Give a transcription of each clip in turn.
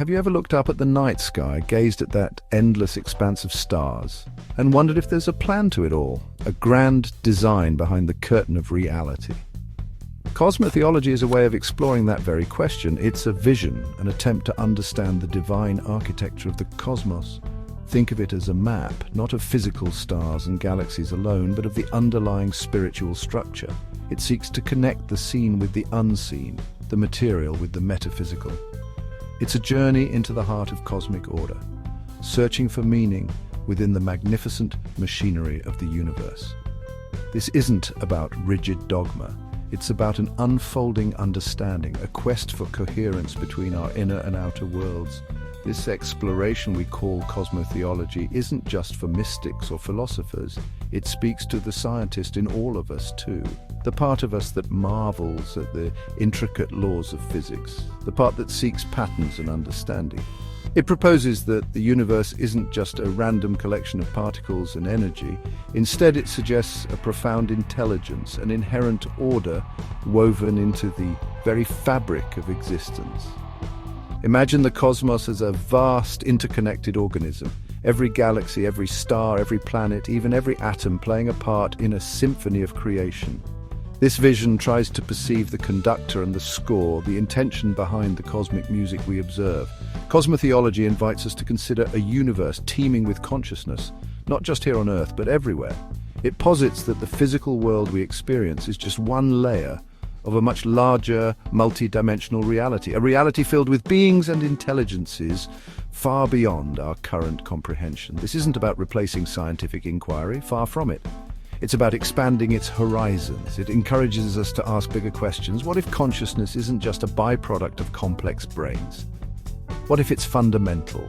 Have you ever looked up at the night sky, gazed at that endless expanse of stars, and wondered if there's a plan to it all, a grand design behind the curtain of reality? CosmoTheology is a way of exploring that very question. It's a vision, an attempt to understand the divine architecture of the cosmos. Think of it as a map, not of physical stars and galaxies alone, but of the underlying spiritual structure. It seeks to connect the seen with the unseen, the material with the metaphysical. It's a journey into the heart of cosmic order, searching for meaning within the magnificent machinery of the universe. This isn't about rigid dogma. It's about an unfolding understanding, a quest for coherence between our inner and outer worlds. This exploration we call cosmotheology isn't just for mystics or philosophers. It speaks to the scientist in all of us too. The part of us that marvels at the intricate laws of physics, the part that seeks patterns and understanding. It proposes that the universe isn't just a random collection of particles and energy. Instead, it suggests a profound intelligence, an inherent order woven into the very fabric of existence. Imagine the cosmos as a vast, interconnected organism. Every galaxy, every star, every planet, even every atom playing a part in a symphony of creation. This vision tries to perceive the conductor and the score, the intention behind the cosmic music we observe. Cosmotheology invites us to consider a universe teeming with consciousness, not just here on Earth, but everywhere. It posits that the physical world we experience is just one layer of a much larger, multi-dimensional reality, a reality filled with beings and intelligences far beyond our current comprehension. This isn't about replacing scientific inquiry, far from it. It's about expanding its horizons. It encourages us to ask bigger questions. What if consciousness isn't just a byproduct of complex brains? What if it's fundamental,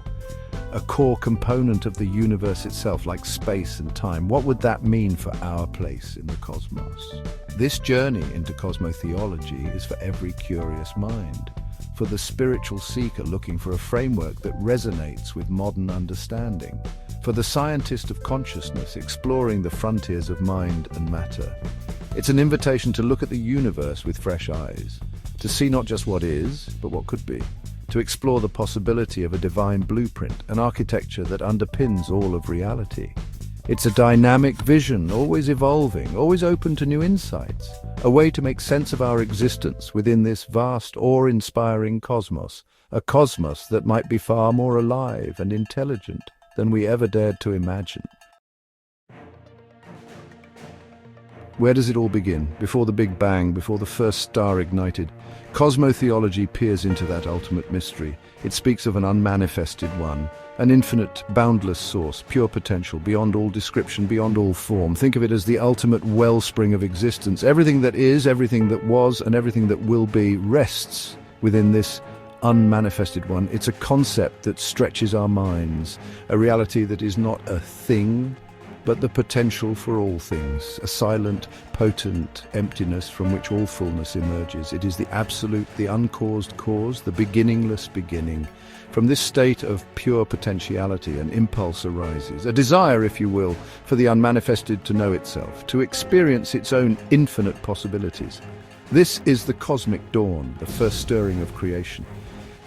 a core component of the universe itself, like space and time? What would that mean for our place in the cosmos? This journey into cosmotheology is for every curious mind, for the spiritual seeker looking for a framework that resonates with modern understanding, for the scientist of consciousness exploring the frontiers of mind and matter. It's an invitation to look at the universe with fresh eyes, to see not just what is, but what could be, to explore the possibility of a divine blueprint, an architecture that underpins all of reality. It's a dynamic vision, always evolving, always open to new insights, a way to make sense of our existence within this vast, awe-inspiring cosmos, a cosmos that might be far more alive and intelligent than we ever dared to imagine. Where does it all begin? Before the Big Bang, before the first star ignited, cosmotheology peers into that ultimate mystery. It speaks of an unmanifested one, an infinite, boundless source, pure potential, beyond all description, beyond all form. Think of it as the ultimate wellspring of existence. Everything that is, everything that was, and everything that will be rests within this unmanifested one. It's a concept that stretches our minds, a reality that is not a thing, but the potential for all things, a silent, potent emptiness from which all fullness emerges. It is the absolute, the uncaused cause, the beginningless beginning. From this state of pure potentiality, an impulse arises, a desire, if you will, for the unmanifested to know itself, to experience its own infinite possibilities. This is the cosmic dawn, the first stirring of creation.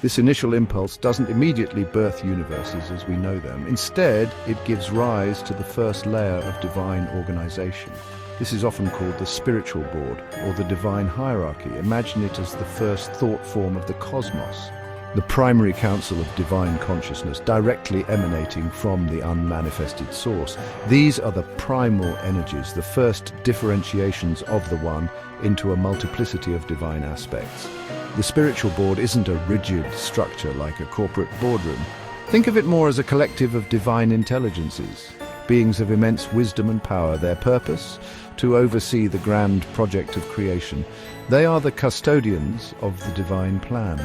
This initial impulse doesn't immediately birth universes as we know them. Instead, it gives rise to the first layer of divine organization. This is often called the spiritual board or the divine hierarchy. Imagine it as the first thought form of the cosmos, the primary council of divine consciousness, directly emanating from the unmanifested source. These are the primal energies, the first differentiations of the one into a multiplicity of divine aspects. The spiritual board isn't a rigid structure like a corporate boardroom. Think of it more as a collective of divine intelligences, beings of immense wisdom and power. Their purpose? To oversee the grand project of creation. They are the custodians of the divine plan,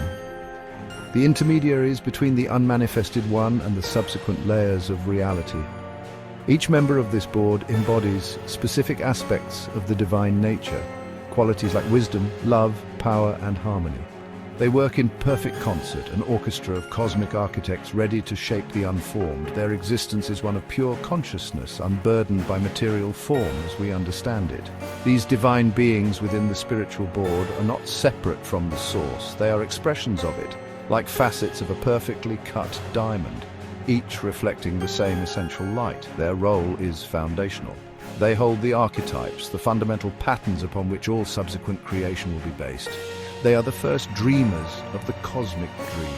the intermediaries between the unmanifested one and the subsequent layers of reality. Each member of this board embodies specific aspects of the divine nature, qualities like wisdom, love, power, and harmony. They work in perfect concert, an orchestra of cosmic architects ready to shape the unformed. Their existence is one of pure consciousness, unburdened by material form as we understand it. These divine beings within the spiritual board are not separate from the source. They are expressions of it, like facets of a perfectly cut diamond, each reflecting the same essential light. Their role is foundational. They hold the archetypes, the fundamental patterns upon which all subsequent creation will be based. They are the first dreamers of the cosmic dream.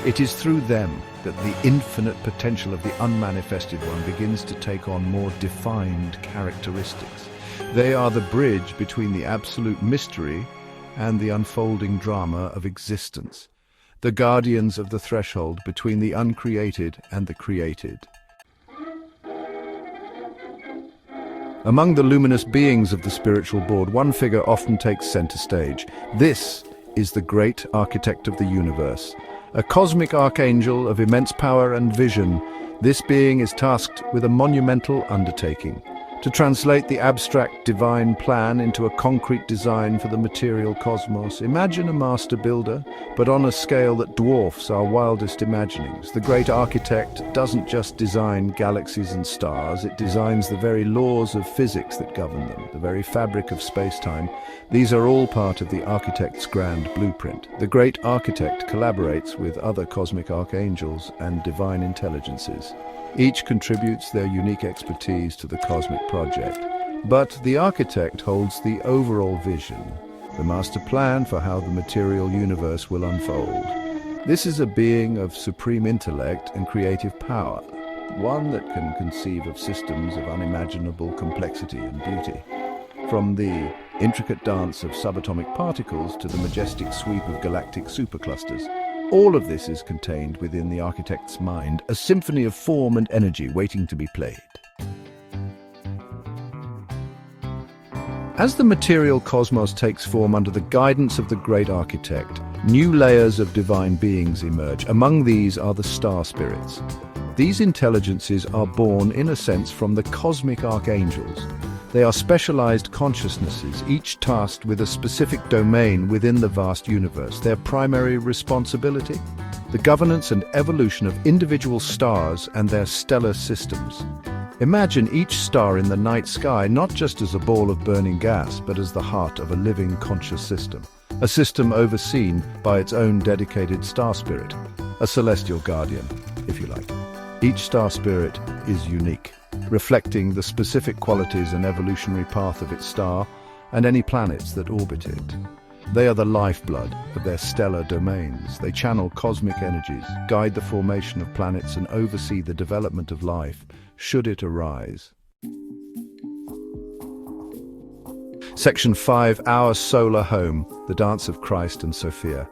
It is through them that the infinite potential of the unmanifested one begins to take on more defined characteristics. They are the bridge between the absolute mystery and the unfolding drama of existence, the guardians of the threshold between the uncreated and the created. Among the luminous beings of the spiritual board, one figure often takes center stage. This is the great architect of the universe, a cosmic archangel of immense power and vision. This being is tasked with a monumental undertaking: to translate the abstract divine plan into a concrete design for the material cosmos. Imagine a master builder, but on a scale that dwarfs our wildest imaginings. The great architect doesn't just design galaxies and stars, it designs the very laws of physics that govern them, the very fabric of space-time. These are all part of the architect's grand blueprint. The great architect collaborates with other cosmic archangels and divine intelligences. Each contributes their unique expertise to the cosmic project, but the architect holds the overall vision, the master plan for how the material universe will unfold. This is a being of supreme intellect and creative power, one that can conceive of systems of unimaginable complexity and beauty. From the intricate dance of subatomic particles to the majestic sweep of galactic superclusters, all of this is contained within the architect's mind, a symphony of form and energy waiting to be played. As the material cosmos takes form under the guidance of the great architect, new layers of divine beings emerge. Among these are the star spirits. These intelligences are born, in a sense, from the cosmic archangels. They are specialized consciousnesses, each tasked with a specific domain within the vast universe. Their primary responsibility? The governance and evolution of individual stars and their stellar systems. Imagine each star in the night sky not just as a ball of burning gas, but as the heart of a living conscious system. A system overseen by its own dedicated star spirit, a celestial guardian, if you like. Each star spirit is unique, reflecting the specific qualities and evolutionary path of its star and any planets that orbit it. They are the lifeblood of their stellar domains. They channel cosmic energies, guide the formation of planets, and oversee the development of life, should it arise. Section 5, Our Solar Home, the Dance of Christ and Sophia.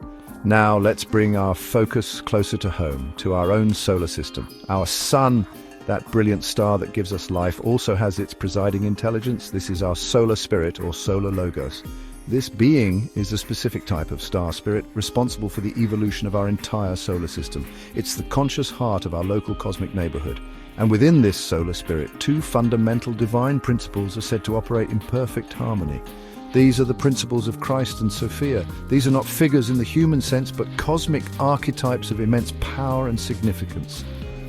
Now let's bring our focus closer to home, to our own solar system. Our sun, that brilliant star that gives us life, also has its presiding intelligence. This is our solar spirit, or solar logos. This being is a specific type of star spirit responsible for the evolution of our entire solar system. It's the conscious heart of our local cosmic neighborhood. And within this solar spirit, two fundamental divine principles are said to operate in perfect harmony. These are the principles of Christ and Sophia. These are not figures in the human sense, but cosmic archetypes of immense power and significance.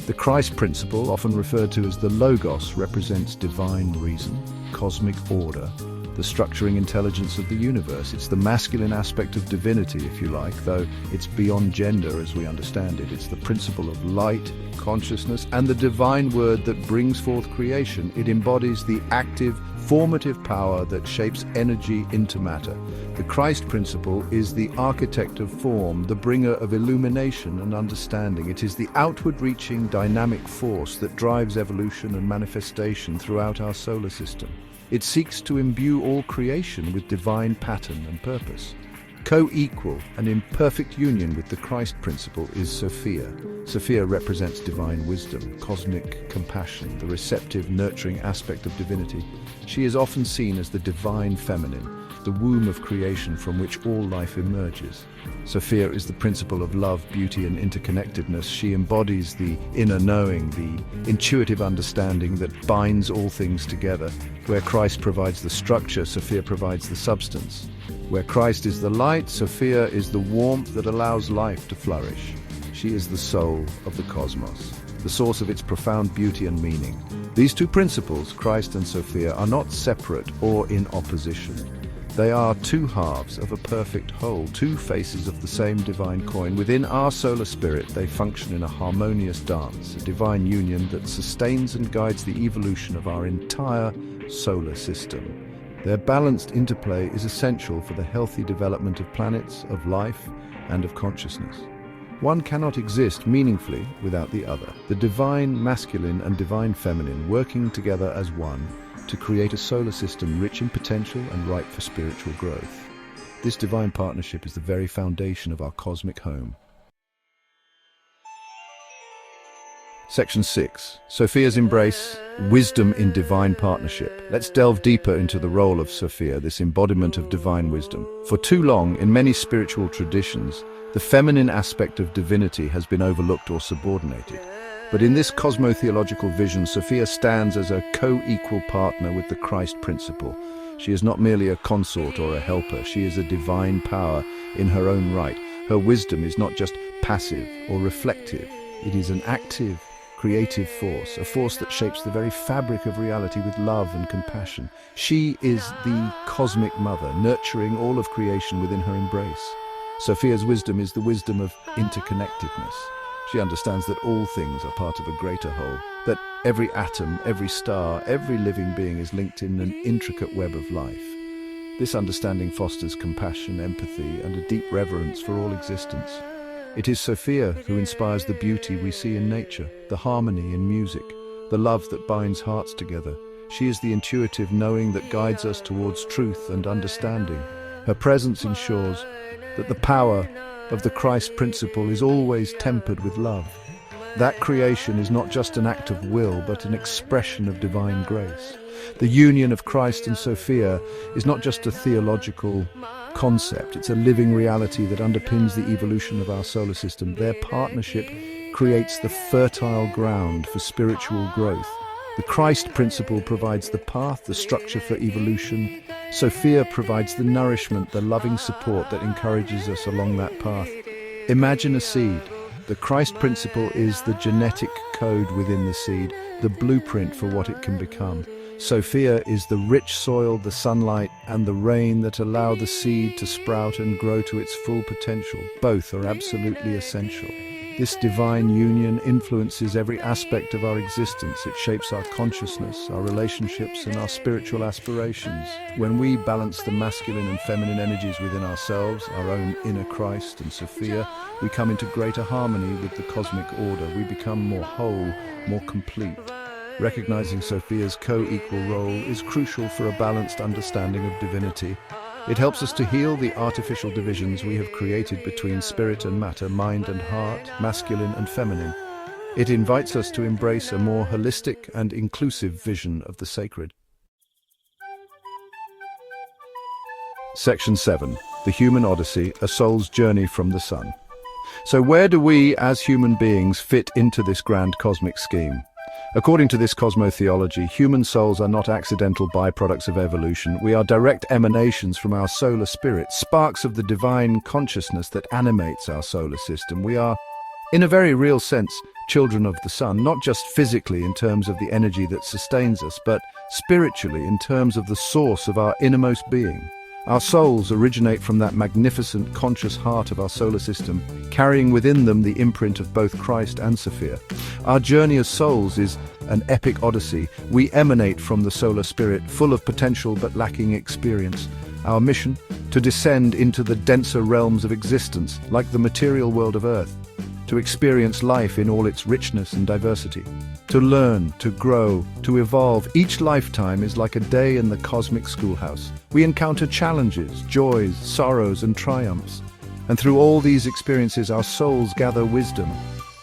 The Christ principle, often referred to as the Logos, represents divine reason, cosmic order, the structuring intelligence of the universe. It's the masculine aspect of divinity, if you like, though it's beyond gender as we understand it. It's the principle of light, consciousness, and the divine word that brings forth creation. It embodies the active, formative power that shapes energy into matter. The Christ principle is the architect of form, the bringer of illumination and understanding. It is the outward-reaching dynamic force that drives evolution and manifestation throughout our solar system. It seeks to imbue all creation with divine pattern and purpose. Co-equal and in perfect union with the Christ principle is Sophia. Sophia represents divine wisdom, cosmic compassion, the receptive, nurturing aspect of divinity. She is often seen as the divine feminine, the womb of creation from which all life emerges. Sophia is the principle of love, beauty, and interconnectedness. She embodies the inner knowing, the intuitive understanding that binds all things together. Where Christ provides the structure, Sophia provides the substance. Where Christ is the light, Sophia is the warmth that allows life to flourish. She is the soul of the cosmos, the source of its profound beauty and meaning. These two principles, Christ and Sophia, are not separate or in opposition. They are two halves of a perfect whole, two faces of the same divine coin. Within our solar spirit, they function in a harmonious dance, a divine union that sustains and guides the evolution of our entire solar system. Their balanced interplay is essential for the healthy development of planets, of life, and of consciousness. One cannot exist meaningfully without the other. The divine masculine and divine feminine working together as one to create a solar system rich in potential and ripe for spiritual growth. This divine partnership is the very foundation of our cosmic home. Section 6. Sophia's embrace, wisdom in divine partnership. Let's delve deeper into the role of Sophia, this embodiment of divine wisdom. For too long, in many spiritual traditions, the feminine aspect of divinity has been overlooked or subordinated. But in this cosmotheological vision, Sophia stands as a co-equal partner with the Christ principle. She is not merely a consort or a helper, she is a divine power in her own right. Her wisdom is not just passive or reflective, it is an active, creative force, a force that shapes the very fabric of reality with love and compassion. She is the cosmic mother, nurturing all of creation within her embrace. Sophia's wisdom is the wisdom of interconnectedness. She understands that all things are part of a greater whole, that every atom, every star, every living being is linked in an intricate web of life. This understanding fosters compassion, empathy, and a deep reverence for all existence. It is Sophia who inspires the beauty we see in nature, the harmony in music, the love that binds hearts together. She is the intuitive knowing that guides us towards truth and understanding. Her presence ensures that the power of the Christ principle is always tempered with love. That creation is not just an act of will, but an expression of divine grace. The union of Christ and Sophia is not just a theological concept, it's a living reality that underpins the evolution of our solar system. Their partnership creates the fertile ground for spiritual growth. The Christ principle provides the path, the structure for evolution. Sophia provides the nourishment, the loving support that encourages us along that path. Imagine a seed. The Christ principle is the genetic code within the seed, the blueprint for what it can become. Sophia is the rich soil, the sunlight, and the rain that allow the seed to sprout and grow to its full potential. Both are absolutely essential. This divine union influences every aspect of our existence. It shapes our consciousness, our relationships, and our spiritual aspirations. When we balance the masculine and feminine energies within ourselves, our own inner Christ and Sophia, we come into greater harmony with the cosmic order. We become more whole, more complete. Recognizing Sophia's co-equal role is crucial for a balanced understanding of divinity. It helps us to heal the artificial divisions we have created between spirit and matter, mind and heart, masculine and feminine. It invites us to embrace a more holistic and inclusive vision of the sacred. Section 7. The Human Odyssey, a soul's journey from the sun. So where do we, as human beings, fit into this grand cosmic scheme? According to this cosmotheology, human souls are not accidental byproducts of evolution. We are direct emanations from our solar spirit, sparks of the divine consciousness that animates our solar system. We are, in a very real sense, children of the sun, not just physically in terms of the energy that sustains us, but spiritually in terms of the source of our innermost being. Our souls originate from that magnificent conscious heart of our solar system, carrying within them the imprint of both Christ and Sophia. Our journey as souls is an epic odyssey. We emanate from the solar spirit, full of potential but lacking experience. Our mission? To descend into the denser realms of existence, like the material world of Earth, to experience life in all its richness and diversity, to learn, to grow, to evolve. Each lifetime is like a day in the cosmic schoolhouse. We encounter challenges, joys, sorrows, and triumphs. And through all these experiences, our souls gather wisdom.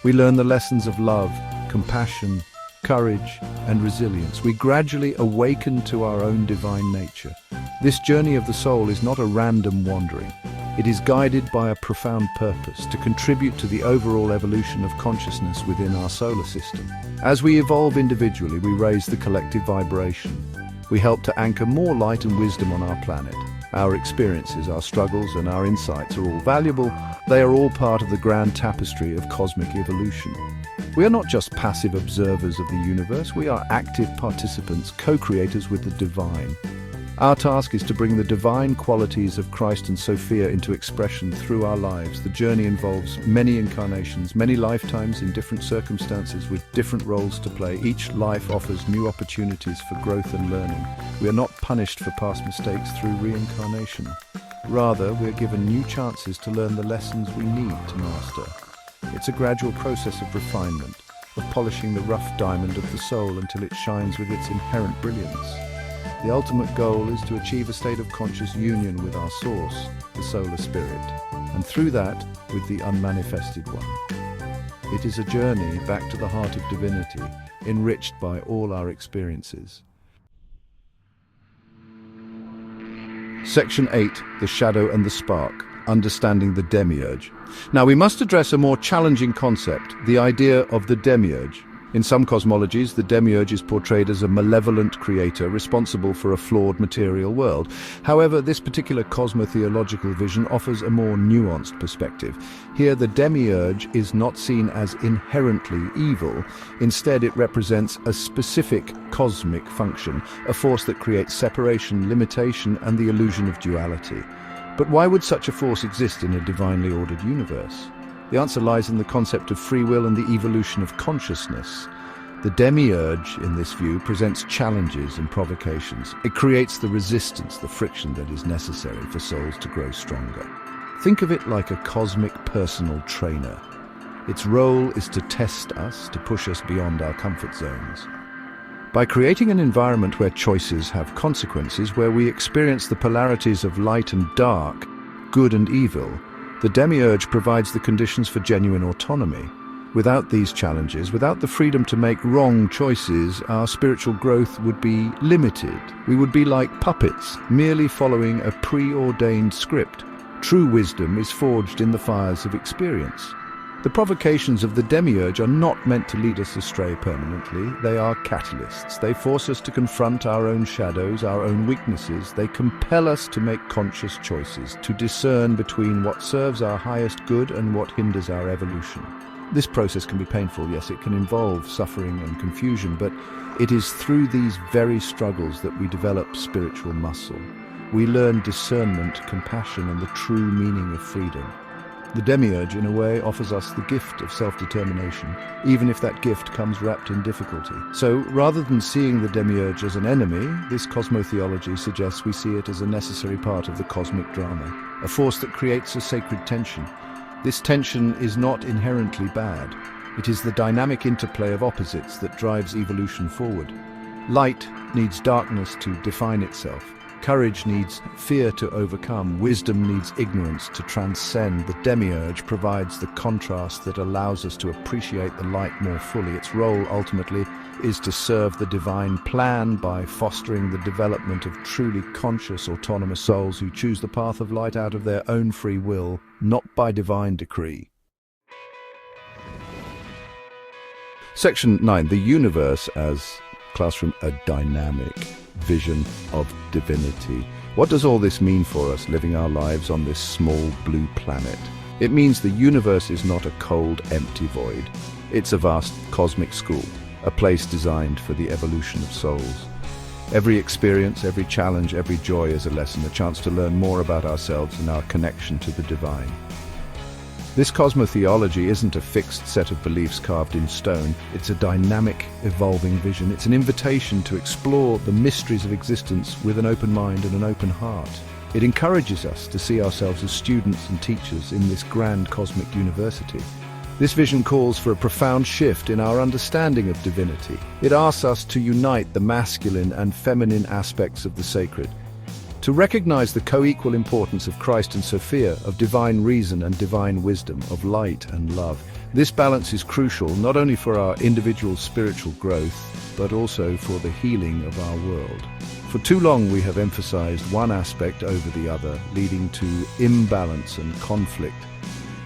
We learn the lessons of love, compassion, courage, and resilience. We gradually awaken to our own divine nature. This journey of the soul is not a random wandering. It is guided by a profound purpose to contribute to the overall evolution of consciousness within our solar system. As we evolve individually, we raise the collective vibration. We help to anchor more light and wisdom on our planet. Our experiences, our struggles, and our insights are all valuable. They are all part of the grand tapestry of cosmic evolution. We are not just passive observers of the universe, we are active participants, co-creators with the divine. Our task is to bring the divine qualities of Christ and Sophia into expression through our lives. The journey involves many incarnations, many lifetimes in different circumstances with different roles to play. Each life offers new opportunities for growth and learning. We are not punished for past mistakes through reincarnation. Rather, we are given new chances to learn the lessons we need to master. It's a gradual process of refinement, of polishing the rough diamond of the soul until it shines with its inherent brilliance. The ultimate goal is to achieve a state of conscious union with our source, the solar spirit, and through that, with the unmanifested one. It is a journey back to the heart of divinity, enriched by all our experiences. Section 8, The Shadow and the Spark, Understanding the Demiurge. Now we must address a more challenging concept, the idea of the Demiurge. In some cosmologies, the Demiurge is portrayed as a malevolent creator responsible for a flawed material world. However, this particular cosmotheological vision offers a more nuanced perspective. Here, the Demiurge is not seen as inherently evil. Instead, it represents a specific cosmic function, a force that creates separation, limitation, and the illusion of duality. But why would such a force exist in a divinely ordered universe? The answer lies in the concept of free will and the evolution of consciousness. The Demiurge, in this view, presents challenges and provocations. It creates the resistance, the friction that is necessary for souls to grow stronger. Think of it like a cosmic personal trainer. Its role is to test us, to push us beyond our comfort zones. By creating an environment where choices have consequences, where we experience the polarities of light and dark, good and evil, the Demiurge provides the conditions for genuine autonomy. Without these challenges, without the freedom to make wrong choices, our spiritual growth would be limited. We would be like puppets, merely following a preordained script. True wisdom is forged in the fires of experience. The provocations of the Demiurge are not meant to lead us astray permanently. They are catalysts. They force us to confront our own shadows, our own weaknesses. They compel us to make conscious choices, to discern between what serves our highest good and what hinders our evolution. This process can be painful, yes, it can involve suffering and confusion, but it is through these very struggles that we develop spiritual muscle. We learn discernment, compassion, and the true meaning of freedom. The Demiurge, in a way, offers us the gift of self-determination, even if that gift comes wrapped in difficulty. So, rather than seeing the Demiurge as an enemy, this cosmotheology suggests we see it as a necessary part of the cosmic drama, a force that creates a sacred tension. This tension is not inherently bad. It is the dynamic interplay of opposites that drives evolution forward. Light needs darkness to define itself. Courage needs fear to overcome. Wisdom needs ignorance to transcend. The Demiurge provides the contrast that allows us to appreciate the light more fully. Its role, ultimately, is to serve the divine plan by fostering the development of truly conscious, autonomous souls who choose the path of light out of their own free will, not by divine decree. Section 9. The universe as classroom, a dynamic vision of divinity. What does all this mean for us living our lives on this small blue planet? It means the universe is not a cold, empty void. It's a vast cosmic school, a place designed for the evolution of souls. Every experience, every challenge, every joy is a lesson, a chance to learn more about ourselves and our connection to the divine. This cosmotheology isn't a fixed set of beliefs carved in stone. It's a dynamic, evolving vision. It's an invitation to explore the mysteries of existence with an open mind and an open heart. It encourages us to see ourselves as students and teachers in this grand cosmic university. This vision calls for a profound shift in our understanding of divinity. It asks us to unite the masculine and feminine aspects of the sacred, to recognize the co-equal importance of Christ and Sophia, of divine reason and divine wisdom, of light and love. This balance is crucial not only for our individual spiritual growth, but also for the healing of our world. For too long we have emphasized one aspect over the other, leading to imbalance and conflict.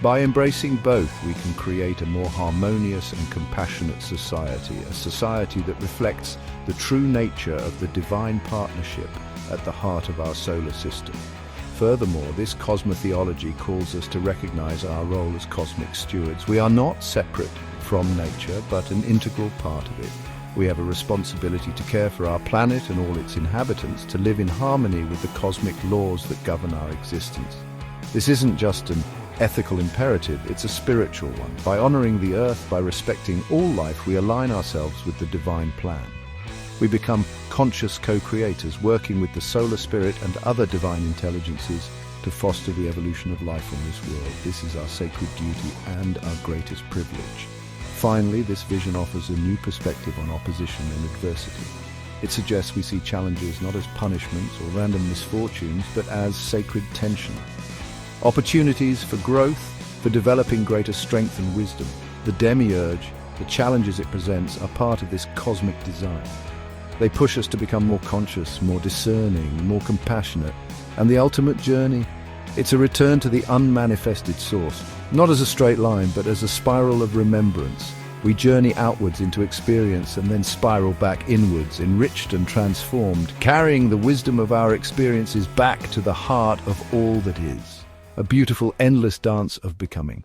By embracing both, we can create a more harmonious and compassionate society, a society that reflects the true nature of the divine partnership at the heart of our solar system. Furthermore, this cosmotheology calls us to recognize our role as cosmic stewards. We are not separate from nature, but an integral part of it. We have a responsibility to care for our planet and all its inhabitants, to live in harmony with the cosmic laws that govern our existence. This isn't just an ethical imperative, it's a spiritual one. By honoring the earth, by respecting all life, we align ourselves with the divine plan. We become conscious co-creators, working with the solar spirit and other divine intelligences to foster the evolution of life on this world. This is our sacred duty and our greatest privilege. Finally, this vision offers a new perspective on opposition and adversity. It suggests we see challenges not as punishments or random misfortunes, but as sacred tension. Opportunities for growth, for developing greater strength and wisdom. The Demiurge, the challenges it presents, are part of this cosmic design. They push us to become more conscious, more discerning, more compassionate. And the ultimate journey? It's a return to the unmanifested source, not as a straight line, but as a spiral of remembrance. We journey outwards into experience and then spiral back inwards, enriched and transformed, carrying the wisdom of our experiences back to the heart of all that is. A beautiful, endless dance of becoming.